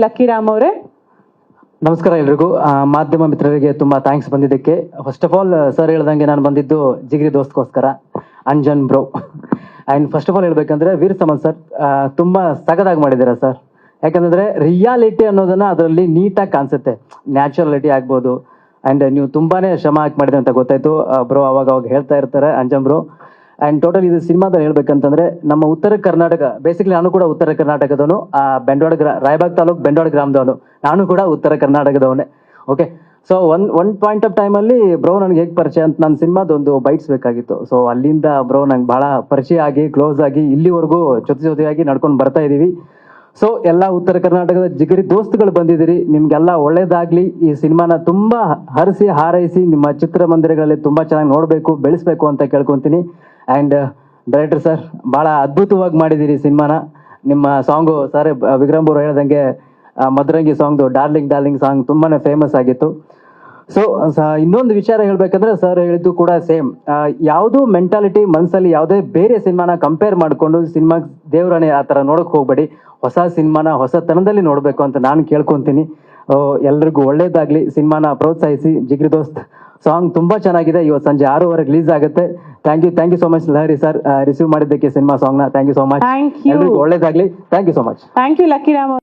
Lucky Ram ಅವರೇ. ನಮಸ್ಕಾರ ಎಲ್ರಿಗೂ. ಮಾಧ್ಯಮ ಮಿತ್ರರಿಗೆ ತುಂಬಾ ಥ್ಯಾಂಕ್ಸ್ ಬಂದಿದ್ದಕ್ಕೆ. ಫಸ್ಟ್ ಆಫ್ ಆಲ್ ಸರ್ ಹೇಳ್ದಂಗೆ ನಾನು ಬಂದಿದ್ದು ಜಿಗಿರಿ ದೋಸ್ತ್ಗೋಸ್ಕರ, Anjan bro. And first of all ಹೇಳ್ಬೇಕಂದ್ರೆ ವೀರ್ ಸಮನ್ ಸರ್ ತುಂಬಾ ಸಗದಾಗಿ ಮಾಡಿದ್ದೀರಾ ಸರ್. ಯಾಕಂದ್ರೆ ರಿಯಾಲಿಟಿ ಅನ್ನೋದನ್ನ ಅದರಲ್ಲಿ ನೀಟಾಗಿ ಕಾಣಿಸುತ್ತೆ, ನ್ಯಾಚುರಾಲಿಟಿ ಆಗ್ಬೋದು. ಆ್ಯಂಡ್ ನೀವು ತುಂಬಾನೇ ಶ್ರಮ ಹಾಕಿ ಮಾಡಿದ್ರೆ ಅಂತ ಗೊತ್ತಾಯ್ತು ಬ್ರೋ. ಅವಾಗ ಹೇಳ್ತಾ ಇರ್ತಾರೆ ಅಂಜನ್ ಬ್ರೋ. ಆ್ಯಂಡ್ ಟೋಟಲ್ ಇದು ಸಿನಿಮಾದಲ್ಲಿ ಹೇಳ್ಬೇಕಂತಂದ್ರೆ ನಮ್ಮ ಉತ್ತರ ಕರ್ನಾಟಕ, ಬೇಸಿಕಲಿ ನಾನು ಕೂಡ ಉತ್ತರ ಕರ್ನಾಟಕದವನು, ಬೆಂಡೋಡ ರಾಯಬಾಗ್ ತಾಲೂಕ್ ಬೆಂಡೋಡ ಗ್ರಾಮದವನು. ನಾನು ಕೂಡ ಉತ್ತರ ಕರ್ನಾಟಕದವನೇ. Okay, so one point of ಟೈಮಲ್ಲಿ ಬ್ರೋ ನನಗೆ ಹೇಗೆ ಪರಿಚಯ ಅಂತ ನನ್ನ ಸಿನಿಮಾದೊಂದು ಬೈಟ್ಸ್ ಬೇಕಾಗಿತ್ತು. ಸೊ ಅಲ್ಲಿಂದ ಬ್ರೋ ನಂಗೆ ಭಾಳ ಪರಿಚಯ ಆಗಿ ಕ್ಲೋಸ್ ಆಗಿ ಇಲ್ಲಿವರೆಗೂ ಜೊತೆಯಾಗಿ ನಡ್ಕೊಂಡು ಬರ್ತಾ ಇದ್ದೀವಿ. ಸೊ ಎಲ್ಲ ಉತ್ತರ ಕರ್ನಾಟಕದ ಜಿಗರಿ ದೋಸ್ತುಗಳು ಬಂದಿದ್ದೀರಿ, ನಿಮ್ಗೆಲ್ಲ ಒಳ್ಳೇದಾಗ್ಲಿ. ಈ ಸಿನಿಮಾನ ತುಂಬಾ ಹರಿಸಿ ಹಾರೈಸಿ ನಿಮ್ಮ ಚಿತ್ರಮಂದಿರಗಳಲ್ಲಿ ತುಂಬಾ ಚೆನ್ನಾಗಿ ನೋಡಬೇಕು, ಬೆಳೆಸ್ಬೇಕು ಅಂತ ಕೇಳ್ಕೊಂತೀನಿ. ಆ್ಯಂಡ್ ಡೈರೆಕ್ಟರ್ ಸರ್ ಭಾಳ ಅದ್ಭುತವಾಗಿ ಮಾಡಿದ್ದೀರಿ ಸಿನಿಮಾನ. ನಿಮ್ಮ ಸಾಂಗು ಸರ್ ವಿಕ್ರಮ್ ಅವರು ಹೇಳ್ದಂಗೆ ಮಧುರಂಗಿ ಸಾಂಗ್ದು ಡಾರ್ಲಿಂಗ್ ಸಾಂಗ್ ತುಂಬಾನೇ ಫೇಮಸ್ ಆಗಿತ್ತು. ಸೊ ಇನ್ನೊಂದು ವಿಚಾರ ಹೇಳ್ಬೇಕಂದ್ರೆ ಸರ್ ಹೇಳಿದ್ದು ಕೂಡ ಸೇಮ್. ಯಾವುದು ಮೆಂಟಾಲಿಟಿ ಮನಸ್ಸಲ್ಲಿ ಯಾವುದೇ ಬೇರೆ ಸಿನಿಮಾನ ಕಂಪೇರ್ ಮಾಡಿಕೊಂಡು ಸಿನಿಮಾ ದೇವರನೇ ಆ ಥರ ನೋಡೋಕೆ ಹೋಗ್ಬೇಡಿ. ಹೊಸ ಸಿನಿಮಾನ ಹೊಸತನದಲ್ಲಿ ನೋಡಬೇಕು ಅಂತ ನಾನು ಕೇಳ್ಕೊತೀನಿ. ಎಲ್ರಿಗೂ ಒಳ್ಳೇದಾಗ್ಲಿ. ಸಿನಿಮಾನ ಪ್ರೋತ್ಸಾಹಿಸಿ. ಜಿಗ್ರಿ ದೋಸ್ತ್ ಸಾಂಗ್ ತುಂಬಾ ಚೆನ್ನಾಗಿದೆ. ಇವತ್ತು ಸಂಜೆ 6:15 ರಿಲೀಸ್ ಆಗುತ್ತೆ. Thank you so much Lahari sir, receive ಮಾಡಿದ್ದಕ್ಕೆ ಸಿನಿಮಾ ಸಾಂಗ್ನ. Thank you so much. Thank you. ಎಲ್ರಿಗೂ ಒಳ್ಳೇದಾಗ್ಲಿ. Thank you so much. Thank you lucky Ram.